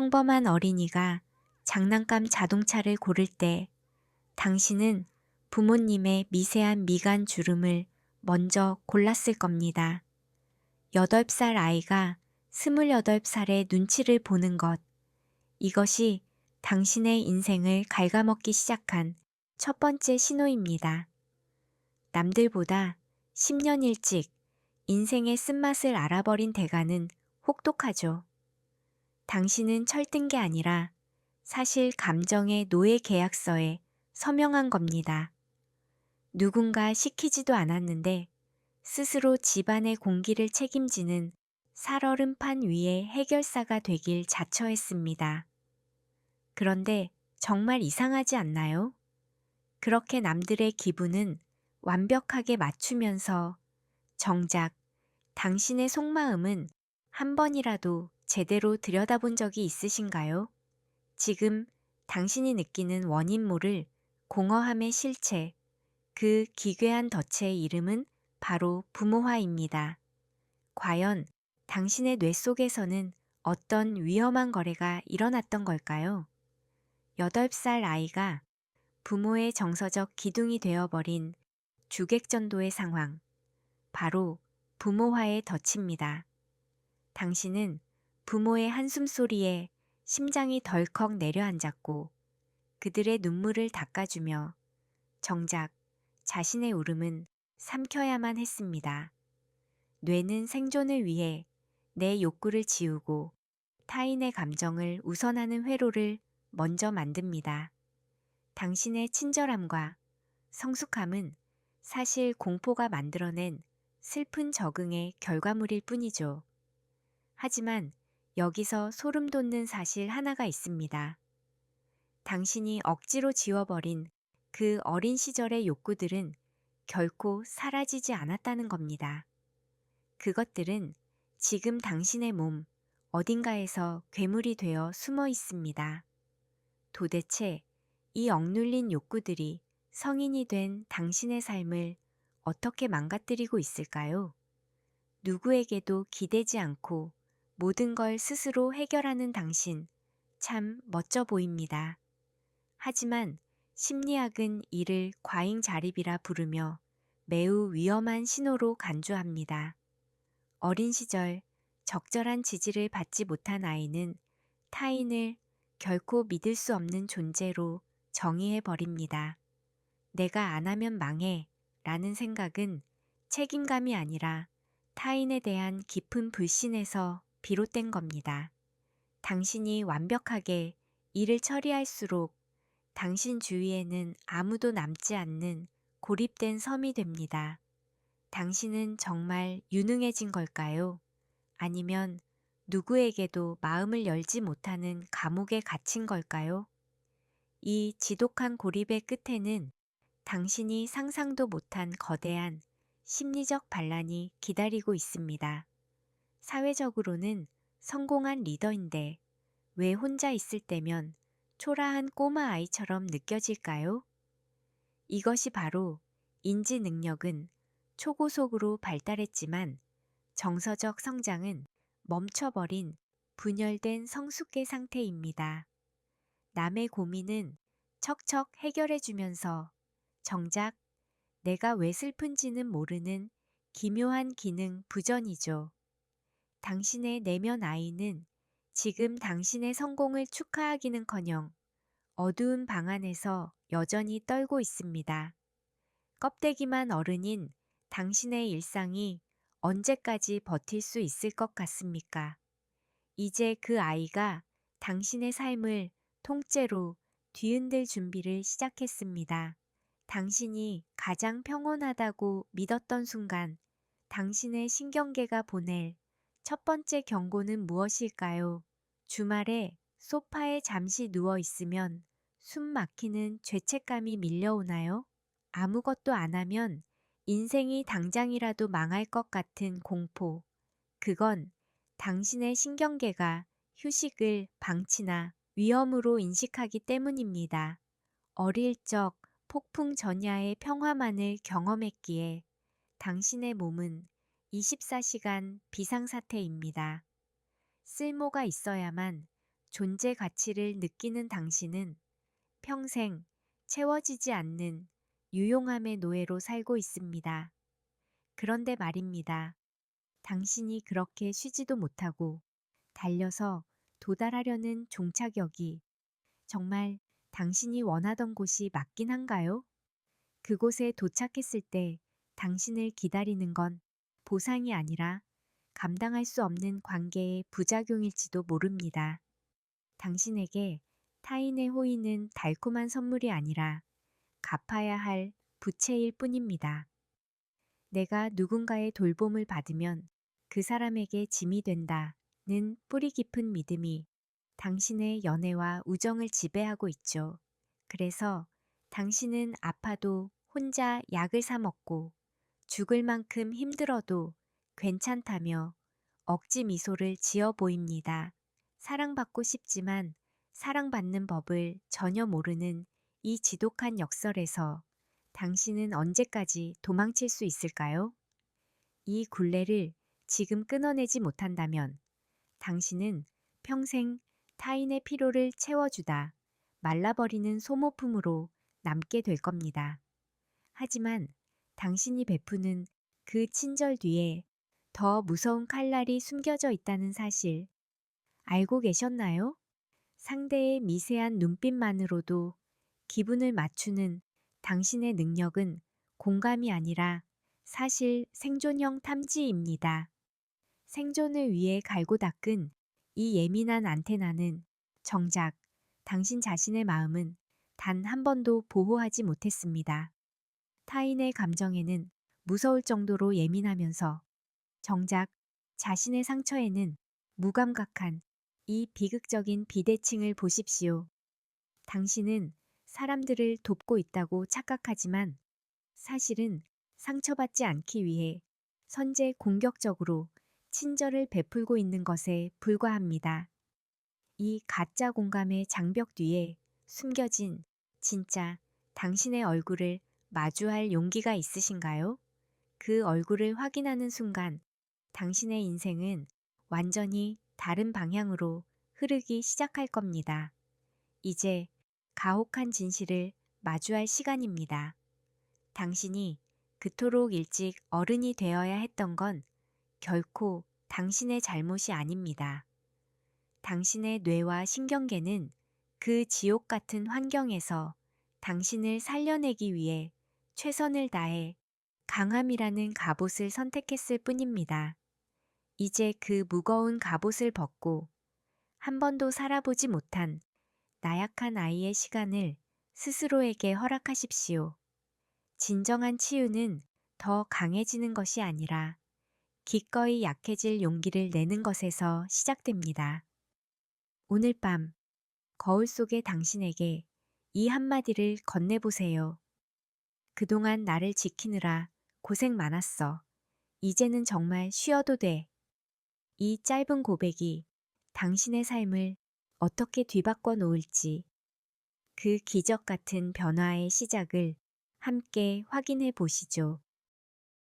평범한 어린이가 장난감 자동차를 고를 때 당신은 부모님의 미세한 미간 주름을 먼저 골랐을 겁니다. 8살 아이가 28살의 눈치를 보는 것. 이것이 당신의 인생을 갉아먹기 시작한 첫 번째 신호입니다. 남들보다 10년 일찍 인생의 쓴맛을 알아버린 대가는 혹독하죠. 당신은 철든 게 아니라 사실 감정의 노예 계약서에 서명한 겁니다. 누군가 시키지도 않았는데 스스로 집안의 공기를 책임지는 살얼음판 위의 해결사가 되길 자처했습니다. 그런데 정말 이상하지 않나요? 그렇게 남들의 기분은 완벽하게 맞추면서 정작 당신의 속마음은 한 번이라도 제대로 들여다본 적이 있으신가요? 지금 당신이 느끼는 원인 모를 공허함의 실체, 그 기괴한 덫의 이름은 바로 부모화입니다. 과연 당신의 뇌 속에서는 어떤 위험한 거래가 일어났던 걸까요? 8살 아이가 부모의 정서적 기둥이 되어버린 주객전도의 상황, 바로 부모화의 덫입니다. 당신은 부모의 한숨소리에 심장이 덜컥 내려앉았고 그들의 눈물을 닦아주며 정작 자신의 울음은 삼켜야만 했습니다. 뇌는 생존을 위해 내 욕구를 지우고 타인의 감정을 우선하는 회로를 먼저 만듭니다. 당신의 친절함과 성숙함은 사실 공포가 만들어낸 슬픈 적응의 결과물일 뿐이죠. 하지만 여기서 소름 돋는 사실 하나가 있습니다. 당신이 억지로 지워버린 그 어린 시절의 욕구들은 결코 사라지지 않았다는 겁니다. 그것들은 지금 당신의 몸 어딘가에서 괴물이 되어 숨어 있습니다. 도대체 이 억눌린 욕구들이 성인이 된 당신의 삶을 어떻게 망가뜨리고 있을까요? 누구에게도 기대지 않고 모든 걸 스스로 해결하는 당신, 참 멋져 보입니다. 하지만 심리학은 이를 과잉자립이라 부르며 매우 위험한 신호로 간주합니다. 어린 시절 적절한 지지를 받지 못한 아이는 타인을 결코 믿을 수 없는 존재로 정의해 버립니다. 내가 안 하면 망해 라는 생각은 책임감이 아니라 타인에 대한 깊은 불신에서 비롯된 겁니다. 당신이 완벽하게 일을 처리할수록 당신 주위에는 아무도 남지 않는 고립된 섬이 됩니다. 당신은 정말 유능해진 걸까요? 아니면 누구에게도 마음을 열지 못하는 감옥에 갇힌 걸까요? 이 지독한 고립의 끝에는 당신이 상상도 못한 거대한 심리적 반란이 기다리고 있습니다. 사회적으로는 성공한 리더인데 왜 혼자 있을 때면 초라한 꼬마 아이처럼 느껴질까요? 이것이 바로 인지 능력은 초고속으로 발달했지만 정서적 성장은 멈춰버린 분열된 성숙의 상태입니다. 남의 고민은 척척 해결해주면서 정작 내가 왜 슬픈지는 모르는 기묘한 기능 부전이죠. 당신의 내면 아이는 지금 당신의 성공을 축하하기는커녕 어두운 방 안에서 여전히 떨고 있습니다. 껍데기만 어른인 당신의 일상이 언제까지 버틸 수 있을 것 같습니까? 이제 그 아이가 당신의 삶을 통째로 뒤흔들 준비를 시작했습니다. 당신이 가장 평온하다고 믿었던 순간 당신의 신경계가 보낼 첫 번째 경고는 무엇일까요? 주말에 소파에 잠시 누워 있으면 숨 막히는 죄책감이 밀려오나요? 아무것도 안 하면 인생이 당장이라도 망할 것 같은 공포. 그건 당신의 신경계가 휴식을 방치나 위험으로 인식하기 때문입니다. 어릴 적 폭풍 전야의 평화만을 경험했기에 당신의 몸은 24시간 비상사태입니다. 쓸모가 있어야만 존재 가치를 느끼는 당신은 평생 채워지지 않는 유용함의 노예로 살고 있습니다. 그런데 말입니다. 당신이 그렇게 쉬지도 못하고 달려서 도달하려는 종착역이 정말 당신이 원하던 곳이 맞긴 한가요? 그곳에 도착했을 때 당신을 기다리는 건 보상이 아니라 감당할 수 없는 관계의 부작용일지도 모릅니다. 당신에게 타인의 호의는 달콤한 선물이 아니라 갚아야 할 부채일 뿐입니다. 내가 누군가의 돌봄을 받으면 그 사람에게 짐이 된다는 뿌리 깊은 믿음이 당신의 연애와 우정을 지배하고 있죠. 그래서 당신은 아파도 혼자 약을 사 먹고 죽을 만큼 힘들어도 괜찮다며 억지 미소를 지어 보입니다. 사랑받고 싶지만 사랑받는 법을 전혀 모르는 이 지독한 역설에서 당신은 언제까지 도망칠 수 있을까요? 이 굴레를 지금 끊어내지 못한다면 당신은 평생 타인의 피로를 채워주다 말라버리는 소모품으로 남게 될 겁니다. 하지만 당신이 베푸는 그 친절 뒤에 더 무서운 칼날이 숨겨져 있다는 사실 알고 계셨나요? 상대의 미세한 눈빛만으로도 기분을 맞추는 당신의 능력은 공감이 아니라 사실 생존형 탐지입니다. 생존을 위해 갈고 닦은 이 예민한 안테나는 정작 당신 자신의 마음은 단 한 번도 보호하지 못했습니다. 타인의 감정에는 무서울 정도로 예민하면서 정작 자신의 상처에는 무감각한 이 비극적인 비대칭을 보십시오. 당신은 사람들을 돕고 있다고 착각하지만 사실은 상처받지 않기 위해 선제 공격적으로 친절을 베풀고 있는 것에 불과합니다. 이 가짜 공감의 장벽 뒤에 숨겨진 진짜 당신의 얼굴을 마주할 용기가 있으신가요? 그 얼굴을 확인하는 순간 당신의 인생은 완전히 다른 방향으로 흐르기 시작할 겁니다. 이제 가혹한 진실을 마주할 시간입니다. 당신이 그토록 일찍 어른이 되어야 했던 건 결코 당신의 잘못이 아닙니다. 당신의 뇌와 신경계는 그 지옥 같은 환경에서 당신을 살려내기 위해 최선을 다해 강함이라는 갑옷을 선택했을 뿐입니다. 이제 그 무거운 갑옷을 벗고 한 번도 살아보지 못한 나약한 아이의 시간을 스스로에게 허락하십시오. 진정한 치유는 더 강해지는 것이 아니라 기꺼이 약해질 용기를 내는 것에서 시작됩니다. 오늘 밤 거울 속의 당신에게 이 한마디를 건네보세요. 그동안 나를 지키느라 고생 많았어. 이제는 정말 쉬어도 돼. 이 짧은 고백이 당신의 삶을 어떻게 뒤바꿔 놓을지 그 기적 같은 변화의 시작을 함께 확인해 보시죠.